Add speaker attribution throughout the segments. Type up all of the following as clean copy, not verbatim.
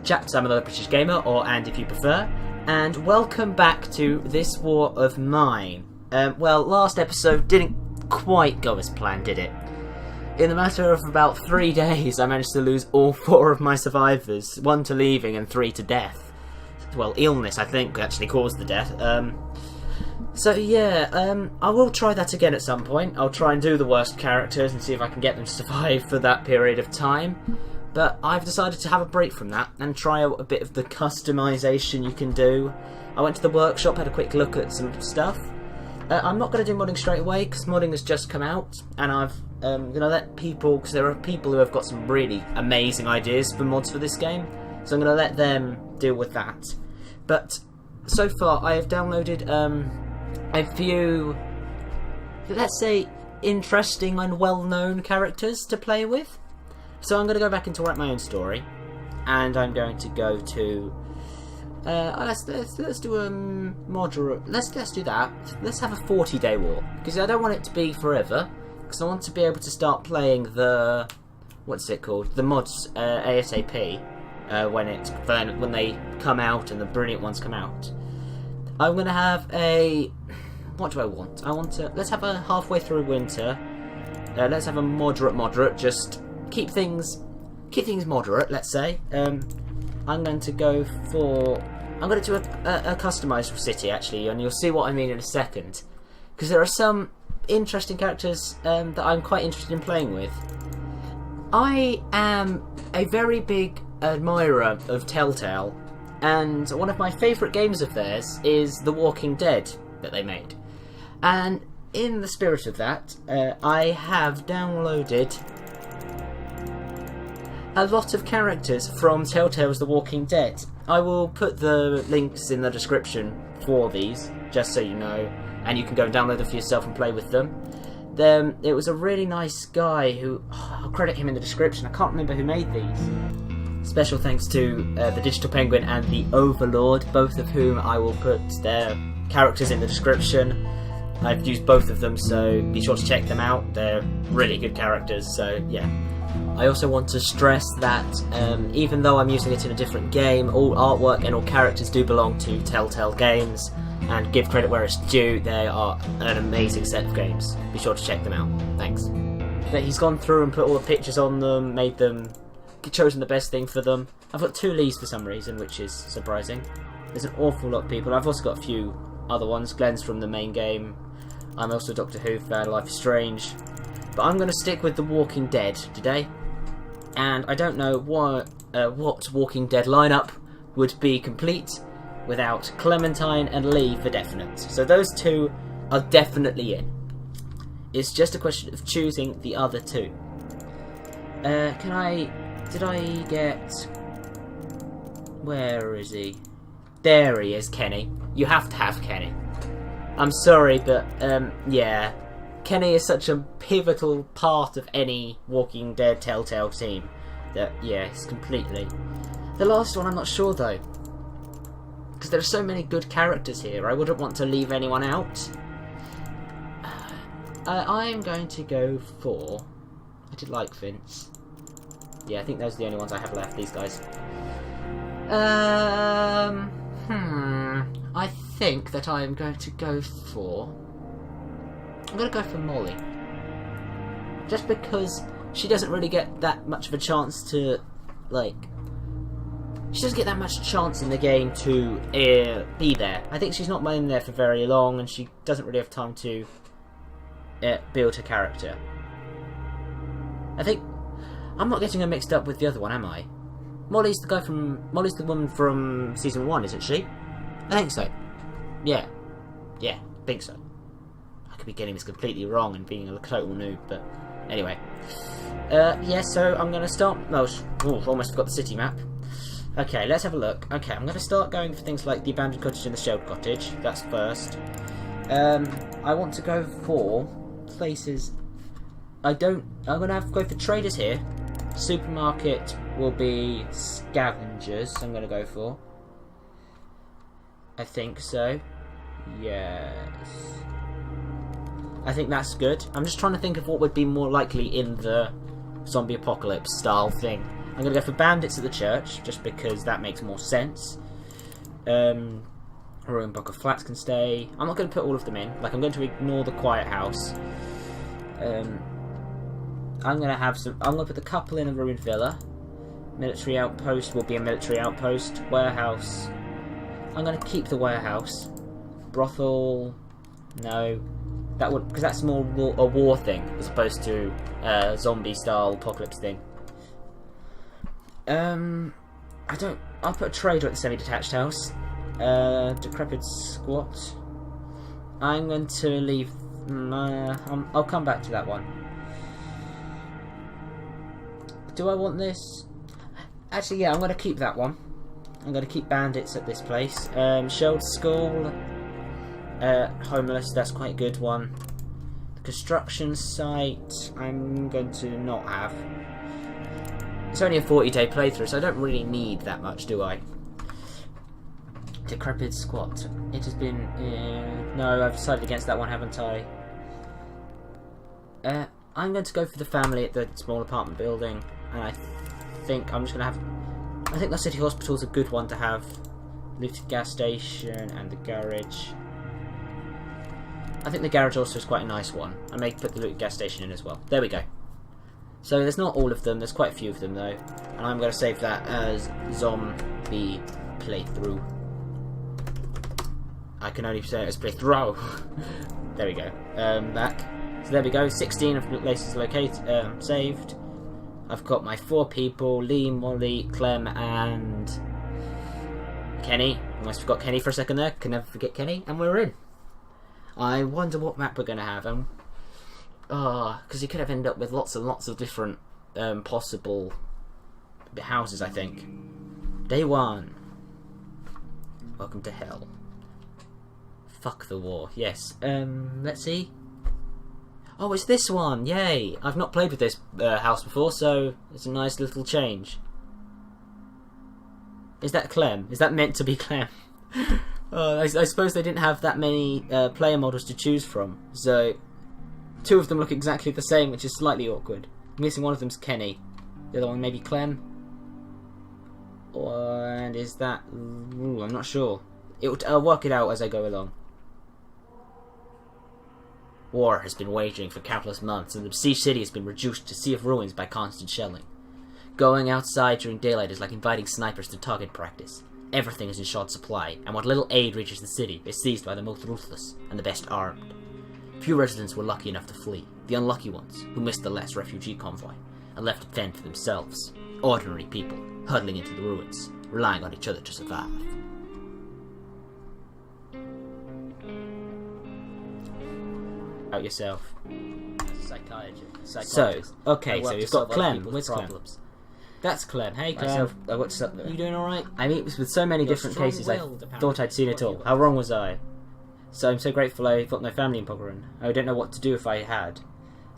Speaker 1: chaps, I'm another British gamer, or and if you prefer, and welcome back to This War of Mine. Well, last episode didn't quite go as planned, did it? In the matter of about 3 days, I managed to lose all 4 of my survivors, 1 to leaving and 3 to death. Well, illness, I think, actually caused the death. So yeah, I will try that again at some point. I'll try and do the worst characters and see if I can get them to survive for that period of time. But I've decided to have a break from that and try out a bit of the customization you can do. I went to the workshop, had a quick look at some stuff. I'm not going to do modding straight away because modding has just come out, and I've going to let people, because there are people who have got some really amazing ideas for mods for this game, so I'm going to let them deal with that. But so far I have downloaded a few, let's say, interesting and well-known characters to play with. So I'm going to go back into write my own story, and I'm going to go to let's do a moderate. Let's do that. Let's have a 40-day war, because I don't want it to be forever. Because I want to be able to start playing the, what's it called, the mods ASAP when they come out and the brilliant ones come out. I'm going to have a, what do I want? I want to, let's have a halfway through winter. Let's have a moderate. Just keep things moderate. Let's say. I'm going to go for. I'm going to do a customized city actually, and you'll see what I mean in a second. Because there are some interesting characters that I'm quite interested in playing with. I am a very big admirer of Telltale, and one of my favourite games of theirs is The Walking Dead that they made. And in the spirit of that, I have downloaded a lot of characters from Telltale's The Walking Dead. I will put the links in the description for these, just so you know, and you can go and download them for yourself and play with them. It was a really nice guy who, I'll credit him in the description, I can't remember who made these. Special thanks to the Digital Penguin and the Overlord, both of whom I will put their characters in the description. I've used both of them, so be sure to check them out. They're really good characters, so yeah. I also want to stress that even though I'm using it in a different game, all artwork and all characters do belong to Telltale Games, and give credit where it's due, they are an amazing set of games. Be sure to check them out. Thanks. But he's gone through and put all the pictures on them, made them, chosen the best thing for them. I've got 2 Lees for some reason, which is surprising. There's an awful lot of people. I've also got a few other ones. Glenn's from the main game. I'm also a Doctor Who fan, Life is Strange. But I'm going to stick with The Walking Dead today. And I don't know what Walking Dead lineup would be complete without Clementine and Lee for definite. So those 2 are definitely in. It's just a question of choosing the other 2. Did I get... Where is he? There he is, Kenny. You have to have Kenny. I'm sorry, but yeah. Kenny is such a pivotal part of any Walking Dead Telltale team that, yes, completely. The last one I'm not sure though, because there are so many good characters here, I wouldn't want to leave anyone out. I'm going to go for, I did like Vince. Yeah, I think those are the only ones I have left, these guys. I think that I am going to go for... I'm going to go for Molly. Just because she doesn't really get that much of a chance to, like... She doesn't get that much chance in the game to be there. I think she's not in there for very long, and she doesn't really have time to build her character. I think... I'm not getting her mixed up with the other one, am I? Molly's the woman from Season 1, isn't she? I think so. Yeah. Yeah, I think so. I could be getting this completely wrong and being a total noob, but anyway. Yeah, so I'm going to start... almost forgot the city map. Okay, let's have a look. Okay, I'm going to start going for things like the abandoned cottage and the shelled cottage. That's first. I want to go for places... I'm going to have to go for traders here. Supermarket will be scavengers, I'm going to go for. I think so. Yes. I think that's good. I'm just trying to think of what would be more likely in the zombie apocalypse style thing. I'm going to go for bandits at the church, just because that makes more sense. A ruined block of flats can stay. I'm not going to put all of them in. Like, I'm going to ignore the quiet house. I'm going to put the couple in a ruined villa. Military outpost will be a military outpost. Warehouse. I'm going to keep the warehouse. Brothel. No. That would, because that's more a war thing as opposed to a zombie-style apocalypse thing. I'll put a trader at the semi-detached house. Decrepit squat. I'm going to leave. I'll come back to that one. Do I want this? Actually, yeah, I'm going to keep that one. I'm going to keep bandits at this place. Shelled Skull. Homeless, that's quite a good one. The construction site, I'm going to not have. It's only a 40-day playthrough, so I don't really need that much, do I? Decrepit squat. It has been... no, I've decided against that one, haven't I? I'm going to go for the family at the small apartment building, and I think I'm just going to have... I think the city hospital's a good one to have. Looted gas station and the garage. I think the garage also is quite a nice one. I may put the looted gas station in as well. There we go. So there's not all of them, there's quite a few of them though. And I'm going to save that as zombie playthrough. I can only say it as playthrough. There we go. Back. So there we go, 16 of the places located, saved. I've got my 4 people, Lee, Molly, Clem and Kenny. Almost forgot Kenny for a second there, can never forget Kenny, and we're in. I wonder what map we're going to have. Because you could have ended up with lots and lots of different possible houses, I think. Day 1. Welcome to hell. Fuck the war. Yes. Let's see. Oh, it's this one. Yay. I've not played with this house before, so it's a nice little change. Is that Clem? Is that meant to be Clem? I suppose they didn't have that many player models to choose from, so 2 of them look exactly the same, which is slightly awkward. Missing one of them's Kenny. The other one maybe Clem. And is that... Ooh, I'm not sure. I'll work it out as I go along. War has been waging for countless months, and the besieged city has been reduced to a sea of ruins by constant shelling. Going outside during daylight is like inviting snipers to target practice. Everything is in short supply, and what little aid reaches the city is seized by the most ruthless and the best armed. Few residents were lucky enough to flee. The unlucky ones, who missed the last refugee convoy, and left to fend for themselves. Ordinary people, huddling into the ruins, relying on each other to survive. Out yourself. Psychiatrist. So, okay, so we've got Clem. Where's Clem? That's Clem. Hey, Clem. What's up there? You doing alright? I meet with so many different cases I thought I'd seen it all. How wrong was I? So I'm so grateful I got no family in Pogoran. I don't know what to do if I had.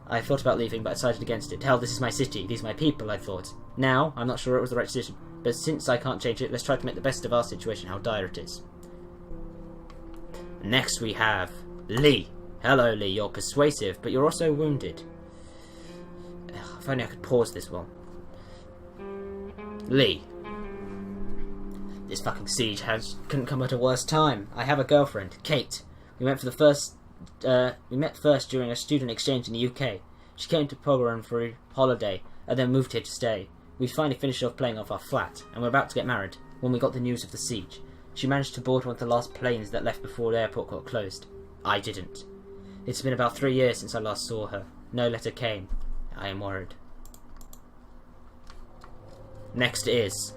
Speaker 1: I thought about leaving, but I decided against it. Hell, this is my city. These are my people, I thought. Now, I'm not sure it was the right decision. But since I can't change it, let's try to make the best of our situation, how dire it is. Next we have Lee. Hello, Lee. You're persuasive, but you're also wounded. If only I could pause this one. Lee. This fucking siege couldn't come at a worse time. I have a girlfriend, Kate. We met first during a student exchange in the UK. She came to Pogoran for a holiday and then moved here to stay. We finally finished off playing off our flat and were about to get married when we got the news of the siege. She managed to board one of the last planes that left before the airport got closed. I didn't. It's been about 3 years since I last saw her. No letter came. I am worried. Next is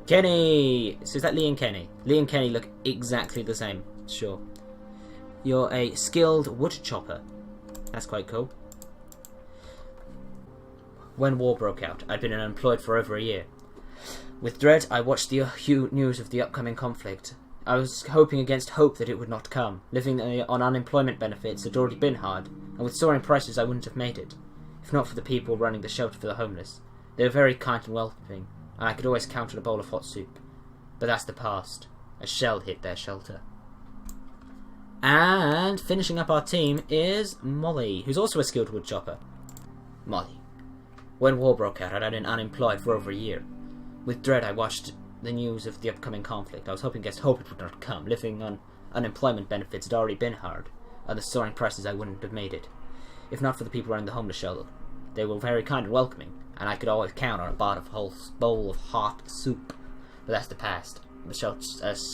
Speaker 1: Kenny. So is that Lee and Kenny? Lee and Kenny look exactly the same. Sure. You're a skilled wood chopper. That's quite cool. When war broke out, I'd been unemployed for over a year. With dread, I watched the news of the upcoming conflict. I was hoping against hope that it would not come. Living on unemployment benefits had already been hard, and with soaring prices I wouldn't have made it, if not for the people running the shelter for the homeless. They were very kind and welcoming, and I could always count on a bowl of hot soup. But that's the past. A shell hit their shelter. And finishing up our team is Molly, who's also a skilled wood chopper. Molly. When war broke out, I'd been unemployed for over a year. With dread, I watched the news of the upcoming conflict. I was hoping against hope it would not come. Living on unemployment benefits had already been hard. At the soaring prices, I wouldn't have made it. If not for the people around the homeless shelter. They were very kind and welcoming, and I could always count on a bowl of hot soup. But that's the past. The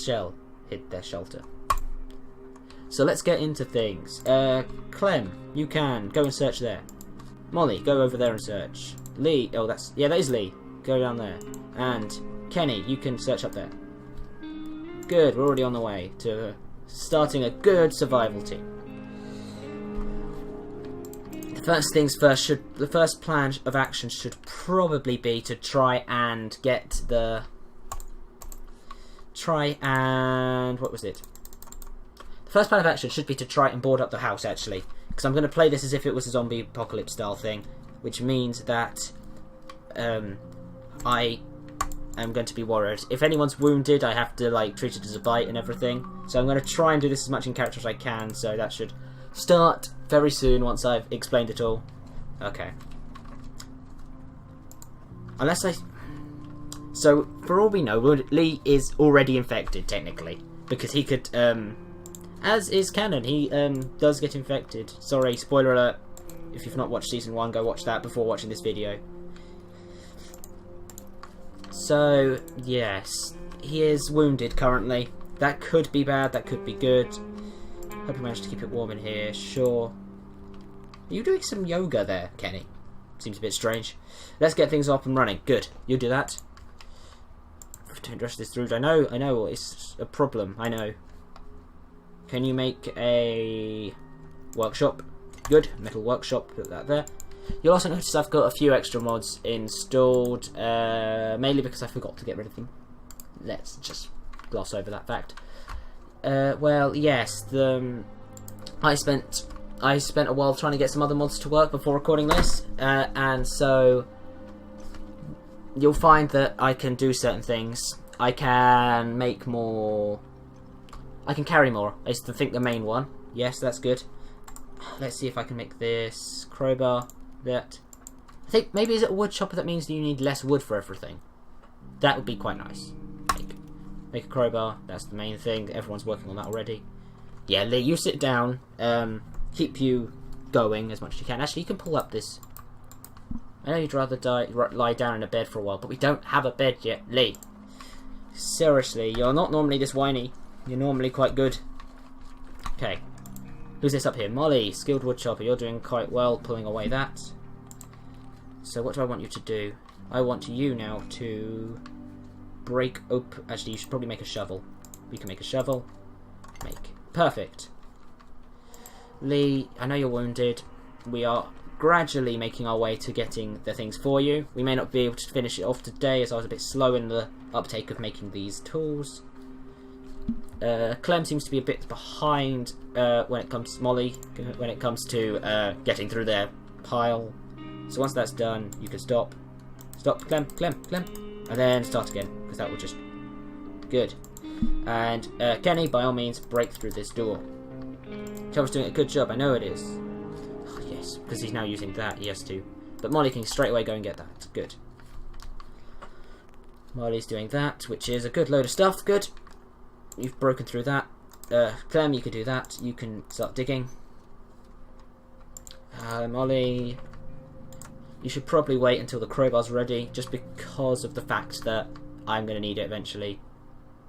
Speaker 1: shell hid their shelter. So let's get into things. Clem, you can go and search there. Molly, go over there and search. Lee, oh that is Lee. Go down there. And Kenny, you can search up there. Good, we're already on the way to starting a good survival team. First things first, the first plan of action should probably be to try and what was it? The first plan of action should be to try and board up the house, actually, because I'm going to play this as if it was a zombie apocalypse style thing, which means that I am going to be worried. If anyone's wounded, I have to like treat it as a bite and everything. So I'm going to try and do this as much in character as I can. So that should start very soon once I've explained it all. Okay. So, for all we know, Lee is already infected, technically. Because he could, as is canon, he does get infected. Sorry, spoiler alert. If you've not watched Season 1, go watch that before watching this video. So, yes. He is wounded currently. That could be bad, that could be good. Hope you managed to keep it warm in here, sure. Are you doing some yoga there, Kenny? Seems a bit strange. Let's get things up and running. Good. You do that. Don't rush this through. I know, it's a problem. I know. Can you make a workshop? Good. Metal workshop. Put that there. You'll also notice I've got a few extra mods installed, mainly because I forgot to get rid of them. Let's just gloss over that fact. Well, yes, I spent a while trying to get some other mods to work before recording this, and so you'll find that I can do certain things. I can make more. I can carry more. I think the main one. Yes, that's good. Let's see if I can make this crowbar. That I think maybe is it a wood chopper that means you need less wood for everything. That would be quite nice. Make a crowbar. That's the main thing. Everyone's working on that already. Yeah, Lee, you sit down. Keep you going as much as you can. Actually, you can pull up this. I know you'd rather lie down in a bed for a while, but we don't have a bed yet, Lee. Seriously, you're not normally this whiny. You're normally quite good. Okay. Who's this up here? Molly, skilled woodchopper. You're doing quite well pulling away that. So what do I want you to do? I want you now to break open. Actually, you should probably make a shovel. We can make a shovel. Perfect. Lee, I know you're wounded. We are gradually making our way to getting the things for you. We may not be able to finish it off today as I was a bit slow in the uptake of making these tools. Clem seems to be a bit behind when it comes to Molly, when it comes to getting through their pile. So once that's done, you can stop. Stop, Clem. And then start again, because that will just... Good. And Kenny, by all means, break through this door. Chopper's doing a good job, I know it is. Oh, yes, because he's now using that, he has to. But Molly can straight away go and get that. Good. Molly's doing that, which is a good load of stuff. Good. You've broken through that. Clem, you can do that. You can start digging. Molly, you should probably wait until the crowbar's ready, just because of the fact that I'm going to need it eventually.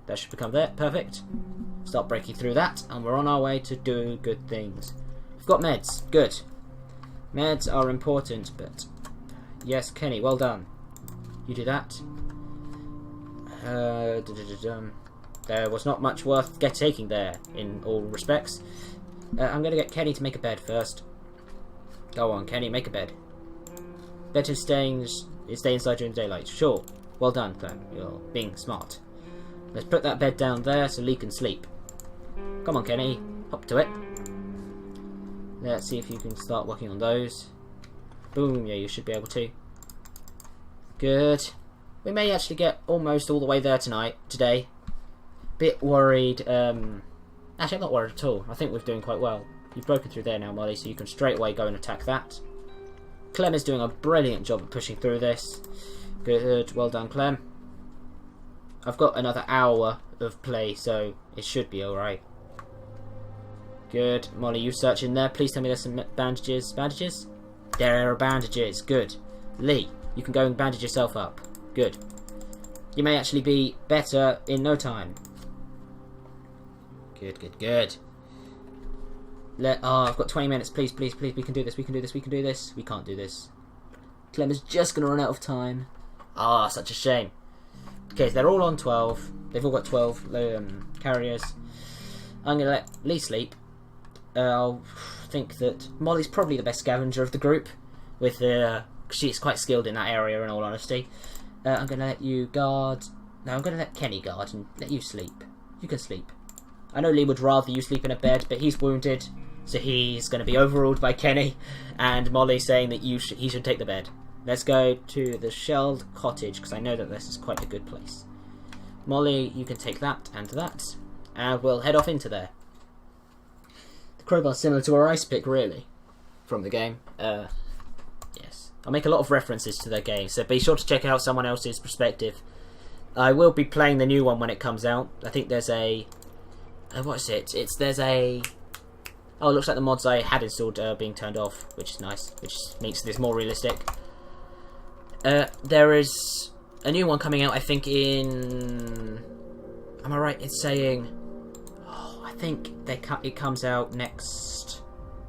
Speaker 1: That should become there. Perfect. Start breaking through that, and we're on our way to do good things. We've got meds. Good. Meds are important, but... Yes, Kenny, well done. You do that. There was not much worth taking there, in all respects. I'm going to get Kenny to make a bed first. Go on, Kenny, make a bed. Better stay inside during daylight. Sure. Well done, Clem. You're being smart. Let's put that bed down there so Lee can sleep. Come on, Kenny. Hop to it. Let's see if you can start working on those. Boom. Yeah, you should be able to. Good. We may actually get almost all the way there today. Bit worried. Actually, I'm not worried at all. I think we're doing quite well. You've broken through there now, Molly, so you can straight away go and attack that. Clem is doing a brilliant job of pushing through this. Good, well done, Clem. I've got another hour of play, so it should be alright. Good. Molly, you search in there. Please tell me there's some bandages. Bandages? There are bandages. Good. Lee, you can go and bandage yourself up. Good. You may actually be better in no time. Good, good, good. I've got 20 minutes. Please, please, please. We can do this. We can do this. We can do this. We can't do this. Clem is just going to run out of time. Ah, such a shame. Okay, so they're all on 12. They've all got 12 carriers. I'm going to let Lee sleep. I'll think that Molly's probably the best scavenger of the group. She's quite skilled in that area, in all honesty. I'm going to let you guard. No, I'm going to let Kenny guard and let you sleep. You can sleep. I know Lee would rather you sleep in a bed, but he's wounded, so he's going to be overruled by Kenny, and Molly saying that he should take the bed. Let's go to the shelled cottage, because I know that this is quite a good place. Molly, you can take that, and we'll head off into there. The crowbar's similar to our ice pick, really, from the game. Yes. I'll make a lot of references to the game, so be sure to check out someone else's perspective. I will be playing the new one when it comes out. I think there's a... what is it? Oh, it looks like the mods I had installed are being turned off, which is nice, which makes this more realistic. There is a new one coming out, I think, in... Am I right in saying... Oh, I think it comes out next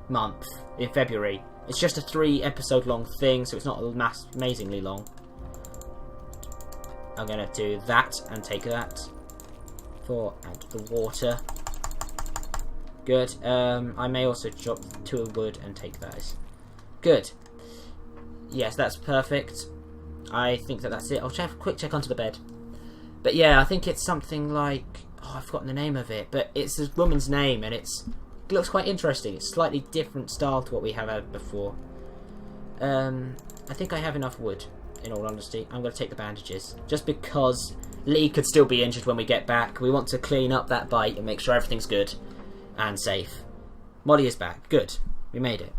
Speaker 1: month, in February. It's just a 3-episode long thing, so it's not amazingly long. I'm going to do that and take that. And the water. Good. I may also drop 2 wood and take those. Good. Yes, that's perfect. I think that's it. I'll have a quick check onto the bed. But yeah, I think it's something like... Oh, I've forgotten the name of it. But it's this woman's name, and it looks quite interesting. It's slightly different style to what we have had before. I think I have enough wood, in all honesty. I'm going to take the bandages. Just because Lee could still be injured when we get back. We want to clean up that bite and make sure everything's good and safe. Molly is back. Good. We made it.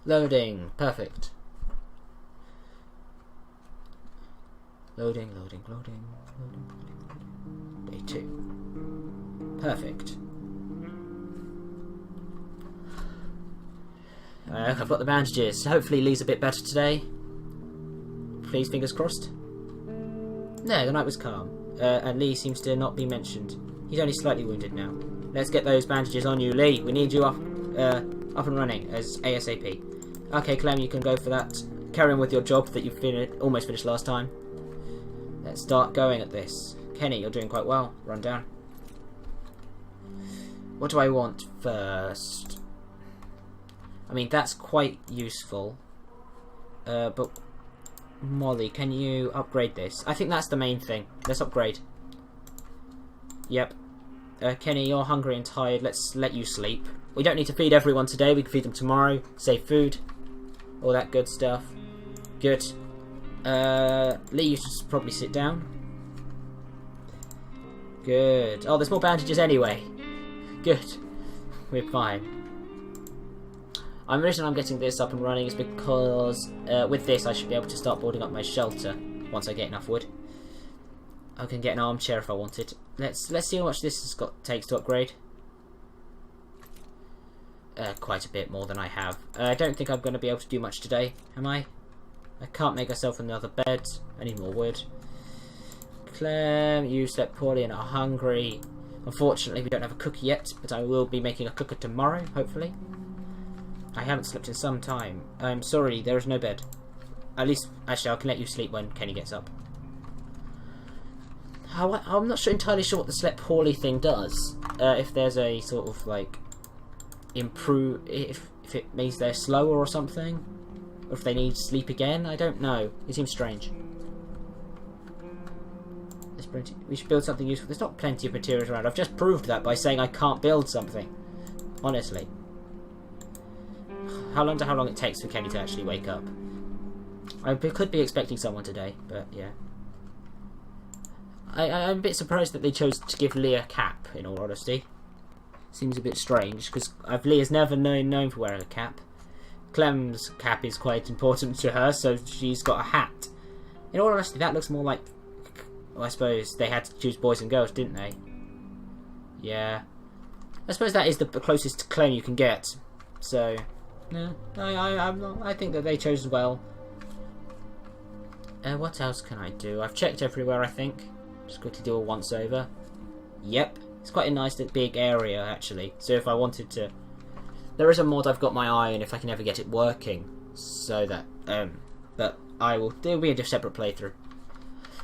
Speaker 1: Loading. Perfect. Loading, loading, loading, loading. Day 2. Perfect. I've got the bandages. Hopefully Lee's a bit better today. Please, fingers crossed. No, the night was calm. And Lee seems to not be mentioned. He's only slightly wounded now. Let's get those bandages on you, Lee. We need you up and running as ASAP. Okay, Clem, you can go for that. Carry on with your job that you almost finished last time. Let's start going at this. Kenny, you're doing quite well. Run down. What do I want first? I mean, that's quite useful. But Molly, can you upgrade this? I think that's the main thing. Let's upgrade. Yep. Kenny, you're hungry and tired. Let's let you sleep. We don't need to feed everyone today. We can feed them tomorrow. Save food. All that good stuff. Good. Lee, you should probably sit down. Good. Oh, there's more bandages anyway. Good. We're fine. The reason I'm getting this up and running is because with this I should be able to start building up my shelter once I get enough wood. I can get an armchair if I wanted. Let's see how much this takes to upgrade. Quite a bit more than I have. I don't think I'm going to be able to do much today, am I? I can't make myself another bed. I need more wood. Clem, you slept poorly and are hungry. Unfortunately, we don't have a cooker yet, but I will be making a cooker tomorrow, hopefully. I haven't slept in some time. I'm sorry, there is no bed. At least, actually, I can let you sleep when Kenny gets up. I'm not entirely sure what the slept poorly thing does. If there's a sort of like if it means they're slower or something, or if they need sleep again. I don't know. It seems strange. We should build something useful. There's not plenty of materials around. I've just proved that by saying I can't build something. Honestly. How long it takes for Kenny to actually wake up? I could be expecting someone today, but yeah. I'm a bit surprised that they chose to give Lee a cap, in all honesty. Seems a bit strange, because Lee has never known for wearing a cap. Clem's cap is quite important to her, so she's got a hat. In all honesty, that looks more like... Well, I suppose they had to choose boys and girls, didn't they? Yeah. I suppose that is the closest to Clem you can get. So, yeah, I think that they chose well. What else can I do? I've checked everywhere, I think. Just quickly do a once over. Yep. It's quite a nice big area, actually. So if I wanted to... There is a mod I've got my eye on if I can ever get it working. So that... But I will... There'll be a separate playthrough.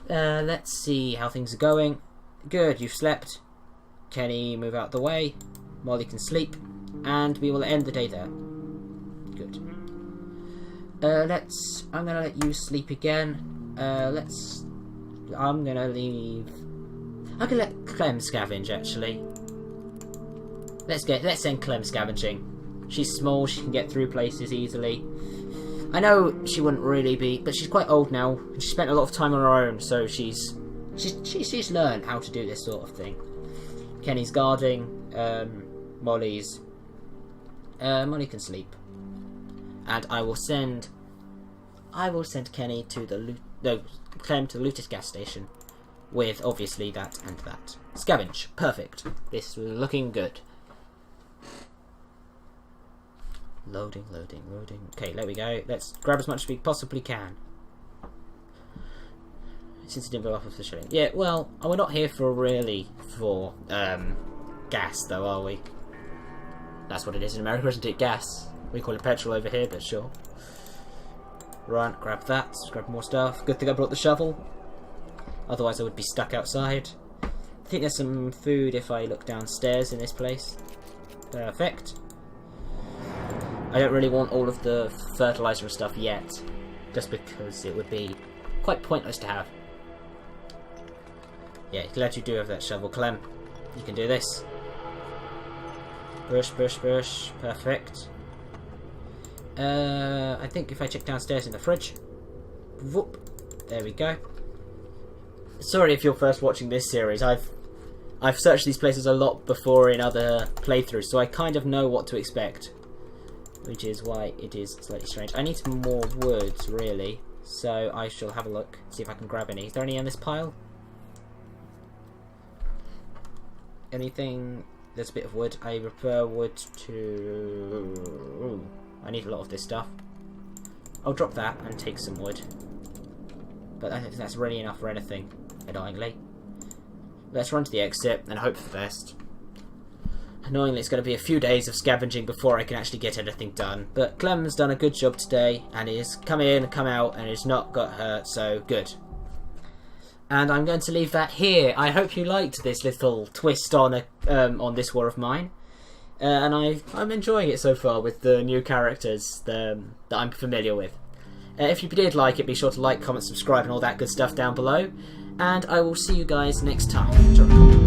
Speaker 1: Let's see how things are going. Good, you've slept. Kenny, move out the way. Molly can sleep. And we will end the day there. Good. I'm gonna let you sleep again. I'm gonna leave... I can let Clem scavenge, actually. Let's send Clem scavenging. She's small, she can get through places easily. I know she wouldn't really be, but she's quite old now. She spent a lot of time on her own, so she's learned how to do this sort of thing. Kenny's guarding. Molly can sleep, and I will send Kenny to Clem to the Lutus gas station, with obviously that and that. Scavenge, perfect. This is looking good. Loading. Okay, there we go. Let's grab as much as we possibly can. Since it didn't go off officially. Yeah, well, we're not here for gas, though, are we? That's what it is in America, isn't it? Gas. We call it petrol over here, but sure. Right, grab that. Let's grab more stuff. Good thing I brought the shovel. Otherwise I would be stuck outside. I think there's some food if I look downstairs in this place. Perfect. I don't really want all of the fertilizer and stuff yet, just because it would be quite pointless to have. Yeah, glad you do have that shovel, Clem. You can do this. Brush. Perfect. I think if I check downstairs in the fridge. Whoop. There we go. Sorry if you're first watching this series. I've searched these places a lot before in other playthroughs, so I kind of know what to expect. Which is why it is slightly strange. I need some more wood, really. So I shall have a look, see if I can grab any. Is there any on this pile? Anything? There's a bit of wood. I prefer wood to... Ooh, I need a lot of this stuff. I'll drop that and take some wood. But I don't think that's really enough for anything, annoyingly. Let's run to the exit and hope for the best. Annoyingly, it's going to be a few days of scavenging before I can actually get anything done. But Clem's done a good job today, and he's come in, come out, and he's not got hurt, so good. And I'm going to leave that here. I hope you liked this little twist on this war of mine. And I'm enjoying it so far with the new characters that I'm familiar with. If you did like it, be sure to like, comment, subscribe, and all that good stuff down below. And I will see you guys next time.